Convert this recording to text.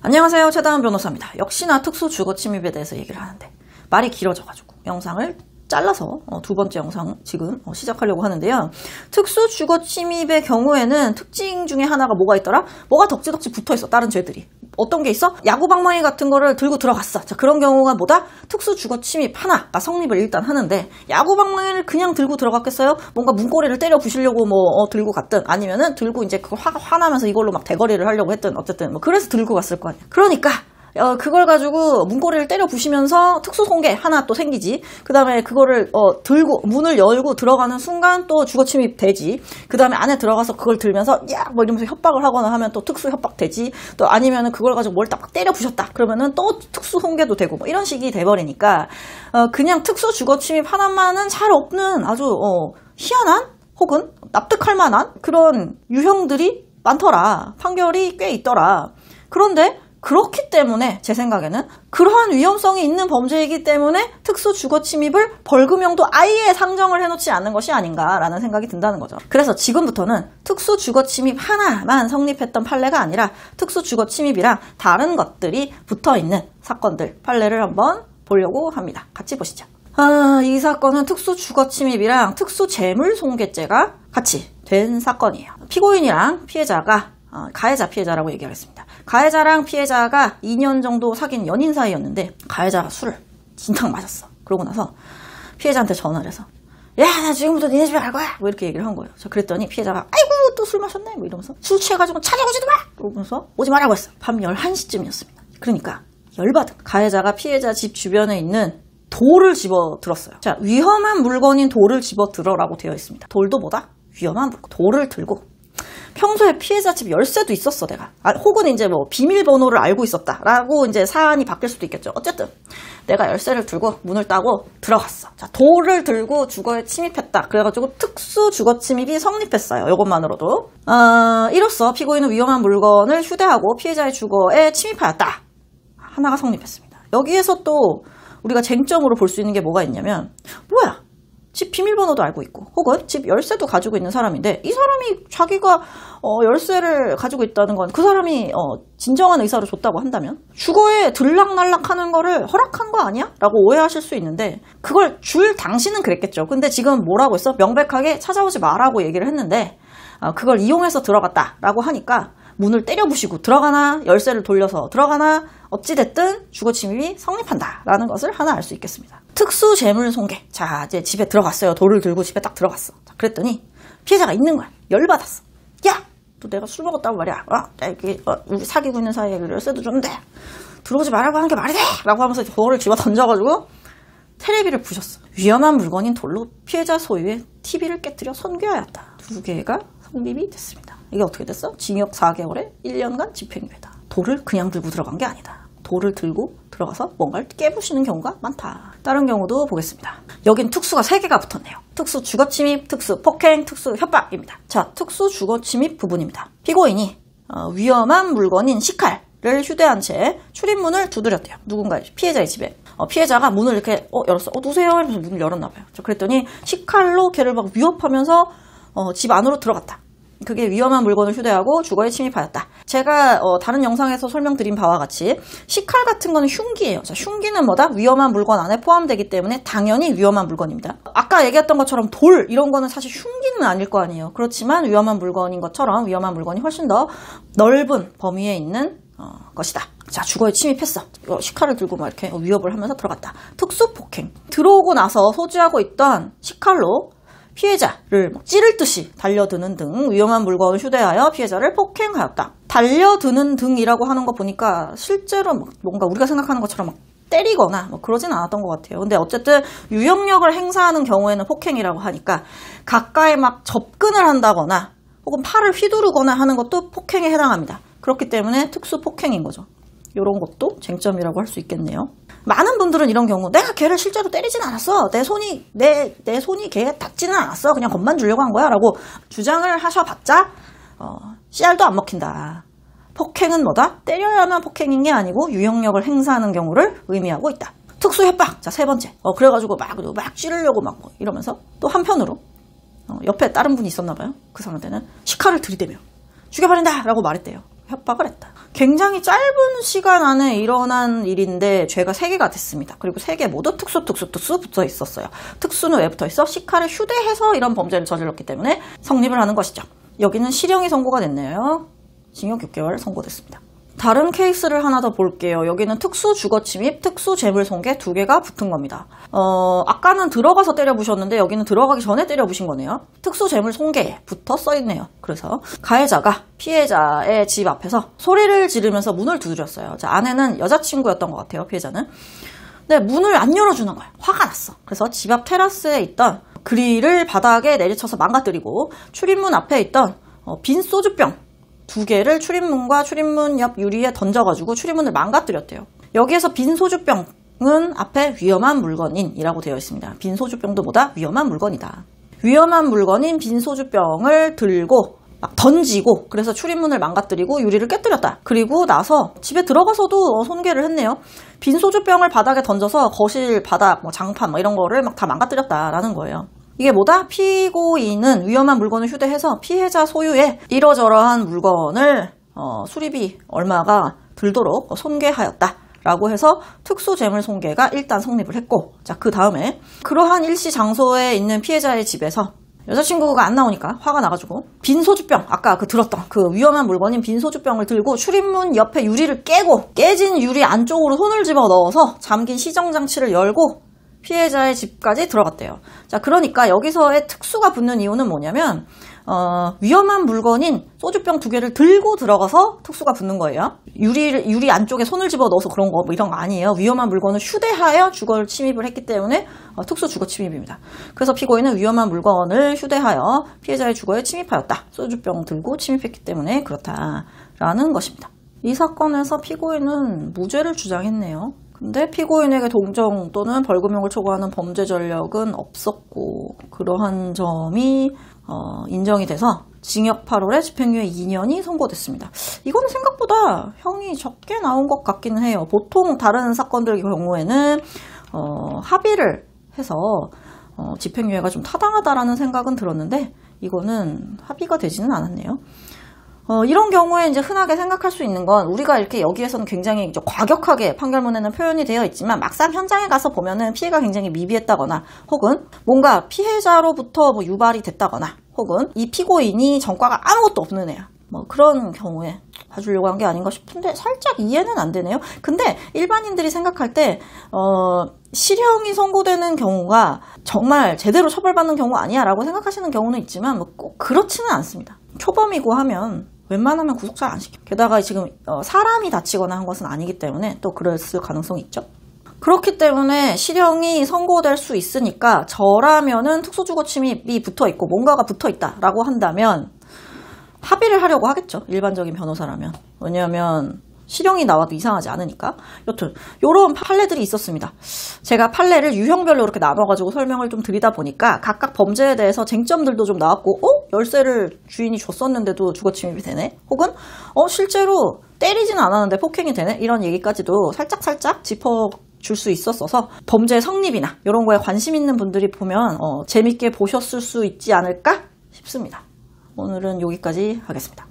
안녕하세요. 최다은 변호사입니다. 역시나 특수주거침입에 대해서 얘기를 하는데 말이 길어져가지고 영상을 잘라서 두 번째 영상 지금 시작하려고 하는데요. 특수주거침입의 경우에는 특징 중에 하나가 뭐가 있더라? 뭐가 덕지덕지 붙어있어. 다른 죄들이. 어떤 게 있어? 야구방망이 같은 거를 들고 들어갔어. 자, 그런 경우가 뭐다? 특수주거침입 하나가 성립을 일단 하는데, 야구방망이를 그냥 들고 들어갔겠어요? 뭔가 문고리를 때려 부시려고 들고 갔든, 아니면은 들고 이제 그거 화나면서 이걸로 막 대거리를 하려고 했든, 어쨌든 그래서 들고 갔을 거 아니야. 그러니까 그걸 가지고 문고리를 때려 부시면서 특수손괴 하나 또 생기지. 그 다음에 그거를 들고 문을 열고 들어가는 순간 또 주거침입 되지. 그 다음에 안에 들어가서 그걸 들면서 야 뭐 이러면서 협박을 하거나 하면 또 특수협박 되지. 또 아니면은 그걸 가지고 뭘 딱 때려 부셨다 그러면은 또 특수손괴도 되고 뭐 이런 식이 돼버리니까 그냥 특수주거침입 하나만은 잘 없는 아주 희한한 혹은 납득할 만한 그런 유형들이 많더라. 판결이 꽤 있더라. 그런데 그렇기 때문에 제 생각에는 그러한 위험성이 있는 범죄이기 때문에 특수주거침입을 벌금형도 아예 상정을 해놓지 않는 것이 아닌가라는 생각이 든다는 거죠. 그래서 지금부터는 특수주거침입 하나만 성립했던 판례가 아니라 특수주거침입이랑 다른 것들이 붙어있는 사건들 판례를 한번 보려고 합니다. 같이 보시죠. 이 사건은 특수주거침입이랑 특수재물손괴죄가 같이 된 사건이에요. 피고인이랑 피해자가 가해자 피해자라고 얘기하겠습니다. 가해자랑 피해자가 2년 정도 사귄 연인 사이였는데 가해자가 술을 진탕 마셨어. 그러고 나서 피해자한테 전화를 해서 야, 나 지금부터 니네 집에 갈 거야. 뭐 이렇게 얘기를 한 거예요. 그랬더니 피해자가 아이고 또 술 마셨네 뭐 이러면서 술 취해가지고 찾아오지도 마. 그러면서 오지 말라고 했어. 밤 11시쯤이었습니다. 그러니까 열받은 가해자가 피해자 집 주변에 있는 돌을 집어 들었어요. 자, 위험한 물건인 돌을 집어 들어라고 되어 있습니다. 돌도 뭐다? 위험한 물건. 돌을 들고 평소에 피해자 집 열쇠도 있었어, 내가. 혹은 이제 뭐 비밀번호를 알고 있었다라고 이제 사안이 바뀔 수도 있겠죠. 어쨌든 내가 열쇠를 들고 문을 따고 들어갔어. 자, 돌을 들고 주거에 침입했다. 그래가지고 특수주거침입이 성립했어요. 이것만으로도. 이로써 피고인은 위험한 물건을 휴대하고 피해자의 주거에 침입하였다. 하나가 성립했습니다. 여기에서 또 우리가 쟁점으로 볼 수 있는 게 뭐가 있냐면 뭐야? 집 비밀번호도 알고 있고 혹은 집 열쇠도 가지고 있는 사람인데 이 사람이 자기가 열쇠를 가지고 있다는 건 그 사람이 진정한 의사로 줬다고 한다면 주거에 들락날락하는 거를 허락한 거 아니야? 라고 오해하실 수 있는데 그걸 줄 당신은 그랬겠죠. 근데 지금 뭐라고 했어? 명백하게 찾아오지 마라고 얘기를 했는데 그걸 이용해서 들어갔다라고 하니까 문을 때려 부시고 들어가나 열쇠를 돌려서 들어가나 어찌됐든 주거침입이 성립한다라는 것을 하나 알 수 있겠습니다. 특수재물손괴. 자, 이제 집에 들어갔어요. 돌을 들고 집에 딱 들어갔어. 자, 그랬더니 피해자가 있는 거야. 열받았어. 야! 너 내가 술 먹었다고 말이야. 우리 사귀고 있는 사이에 열쇠도 줬는데 들어오지 말라고 하는 게 말이 돼! 라고 하면서 돌을 집어 던져가지고 테레비를 부셨어. 위험한 물건인 돌로 피해자 소유의 TV를 깨뜨려 손괴하였다. 두 개가 성립이 됐습니다. 이게 어떻게 됐어? 징역 4개월에 1년간 집행유예다. 돌을 그냥 들고 들어간 게 아니다. 돌을 들고 들어가서 뭔가를 깨부시는 경우가 많다. 다른 경우도 보겠습니다. 여긴 특수가 3개가 붙었네요. 특수주거침입, 특수폭행, 특수협박입니다. 자, 특수주거침입 부분입니다. 피고인이 위험한 물건인 식칼을 휴대한 채 출입문을 두드렸대요. 누군가의 피해자의 집에. 피해자가 문을 이렇게 열었어. 누구세요? 이러면서 문을 열었나 봐요. 자, 그랬더니 식칼로 걔를 막 위협하면서 집 안으로 들어갔다. 그게 위험한 물건을 휴대하고 주거에 침입하였다. 제가 다른 영상에서 설명드린 바와 같이 식칼 같은 거는 흉기예요. 자, 흉기는 뭐다? 위험한 물건 안에 포함되기 때문에 당연히 위험한 물건입니다. 아까 얘기했던 것처럼 돌 이런 거는 사실 흉기는 아닐 거 아니에요. 그렇지만 위험한 물건인 것처럼 위험한 물건이 훨씬 더 넓은 범위에 있는 것이다. 자, 주거에 침입했어. 식칼을 들고 막 이렇게 위협을 하면서 들어갔다. 특수폭행. 들어오고 나서 소지하고 있던 식칼로 피해자를 찌를 듯이 달려드는 등 위험한 물건을 휴대하여 피해자를 폭행하였다. 달려드는 등이라고 하는 거 보니까 실제로 뭔가 우리가 생각하는 것처럼 막 때리거나 그러진 않았던 것 같아요. 근데 어쨌든 유형력을 행사하는 경우에는 폭행이라고 하니까 가까이 막 접근을 한다거나 혹은 팔을 휘두르거나 하는 것도 폭행에 해당합니다. 그렇기 때문에 특수폭행인 거죠. 이런 것도 쟁점이라고 할 수 있겠네요. 많은 분들은 이런 경우 내가 걔를 실제로 때리진 않았어. 내 손이 걔에 닿지는 않았어. 그냥 겁만 주려고 한 거야 라고 주장을 하셔봤자 씨알도 안 먹힌다. 폭행은 뭐다? 때려야만 폭행인 게 아니고 유형력을 행사하는 경우를 의미하고 있다. 특수협박. 자, 3번째. 그래가지고 막 찌르려고 막 이러면서 또 한편으로 옆에 다른 분이 있었나 봐요. 그 사람한테는 식칼을 들이대며 죽여버린다 라고 말했대요. 협박을 했다. 굉장히 짧은 시간 안에 일어난 일인데 죄가 3개가 됐습니다. 그리고 3개 모두 특수 붙어 있었어요. 특수는 왜 붙어 있어? 시카를 휴대해서 이런 범죄를 저질렀기 때문에 성립을 하는 것이죠. 여기는 실형이 선고가 됐네요. 징역 6개월 선고됐습니다. 다른 케이스를 하나 더 볼게요. 여기는 특수 주거 침입, 특수 재물 손괴 2개가 붙은 겁니다. 아까는 들어가서 때려부셨는데 여기는 들어가기 전에 때려부신 거네요. 특수 재물 손괴부터 써있네요. 그래서 가해자가 피해자의 집 앞에서 소리를 지르면서 문을 두드렸어요. 자, 아내는 여자친구였던 것 같아요, 피해자는. 근데 문을 안 열어주는 거야. 화가 났어. 그래서 집 앞 테라스에 있던 그릴을 바닥에 내리쳐서 망가뜨리고 출입문 앞에 있던 빈 소주병 2개를 출입문과 출입문 옆 유리에 던져가지고 출입문을 망가뜨렸대요. 여기에서 빈 소주병은 앞에 위험한 물건인이라고 되어 있습니다. 빈 소주병도 보다 위험한 물건이다. 위험한 물건인 빈 소주병을 들고 막 던지고 그래서 출입문을 망가뜨리고 유리를 깨뜨렸다. 그리고 나서 집에 들어가서도 손괴를 했네요. 빈 소주병을 바닥에 던져서 거실 바닥, 장판 이런 거를 막 다 망가뜨렸다라는 거예요. 이게 뭐다? 피고인은 위험한 물건을 휴대해서 피해자 소유의 이러저러한 물건을 수리비 얼마가 들도록 손괴하였다 라고 해서 특수재물 손괴가 일단 성립을 했고, 자, 그 다음에 그러한 일시 장소에 있는 피해자의 집에서 여자친구가 안 나오니까 화가 나가지고 빈 소주병, 아까 들었던 그 위험한 물건인 빈 소주병을 들고 출입문 옆에 유리를 깨고 깨진 유리 안쪽으로 손을 집어 넣어서 잠긴 시정장치를 열고 피해자의 집까지 들어갔대요. 자, 그러니까 여기서의 특수가 붙는 이유는 뭐냐면 위험한 물건인 소주병 2개를 들고 들어가서 특수가 붙는 거예요. 유리 안쪽에 손을 집어 넣어서 그런 거 이런 거 아니에요. 위험한 물건을 휴대하여 주거를 침입을 했기 때문에 특수 주거 침입입니다. 그래서 피고인은 위험한 물건을 휴대하여 피해자의 주거에 침입하였다. 소주병 들고 침입했기 때문에 그렇다라는 것입니다. 이 사건에서 피고인은 무죄를 주장했네요. 근데 피고인에게 동정 또는 벌금형을 초과하는 범죄 전력은 없었고, 그러한 점이 인정이 돼서 징역 8월에 집행유예 2년이 선고됐습니다. 이거는 생각보다 형이 적게 나온 것 같기는 해요. 보통 다른 사건들 경우에는 합의를 해서 집행유예가 좀 타당하다라는 생각은 들었는데 이거는 합의가 되지는 않았네요. 이런 경우에 이제 흔하게 생각할 수 있는 건 우리가 이렇게 여기에서는 굉장히 과격하게 판결문에는 표현이 되어 있지만 막상 현장에 가서 보면은 피해가 굉장히 미비했다거나 혹은 뭔가 피해자로부터 유발이 됐다거나 혹은 이 피고인이 전과가 아무것도 없는 애야. 그런 경우에 봐주려고 한 게 아닌가 싶은데 살짝 이해는 안 되네요. 근데 일반인들이 생각할 때 실형이 선고되는 경우가 정말 제대로 처벌받는 경우가 아니야 라고 생각하시는 경우는 있지만 꼭 그렇지는 않습니다. 초범이고 하면 웬만하면 구속 잘 안 시켜. 게다가 지금 사람이 다치거나 한 것은 아니기 때문에 또 그랬을 가능성이 있죠. 그렇기 때문에 실형이 선고될 수 있으니까 저라면은 특수주거 침입이 붙어있고 뭔가가 붙어있다라고 한다면 합의를 하려고 하겠죠. 일반적인 변호사라면. 왜냐하면 실형이 나와도 이상하지 않으니까. 여튼 이런 판례들이 있었습니다. 제가 판례를 유형별로 이렇게 나눠가지고 설명을 좀 드리다 보니까 각각 범죄에 대해서 쟁점들도 좀 나왔고 열쇠를 주인이 줬었는데도 주거침입이 되네? 혹은 실제로 때리지는 않았는데 폭행이 되네? 이런 얘기까지도 살짝 짚어줄 수 있었어서 범죄 성립이나 이런 거에 관심 있는 분들이 보면 재밌게 보셨을 수 있지 않을까 싶습니다. 오늘은 여기까지 하겠습니다.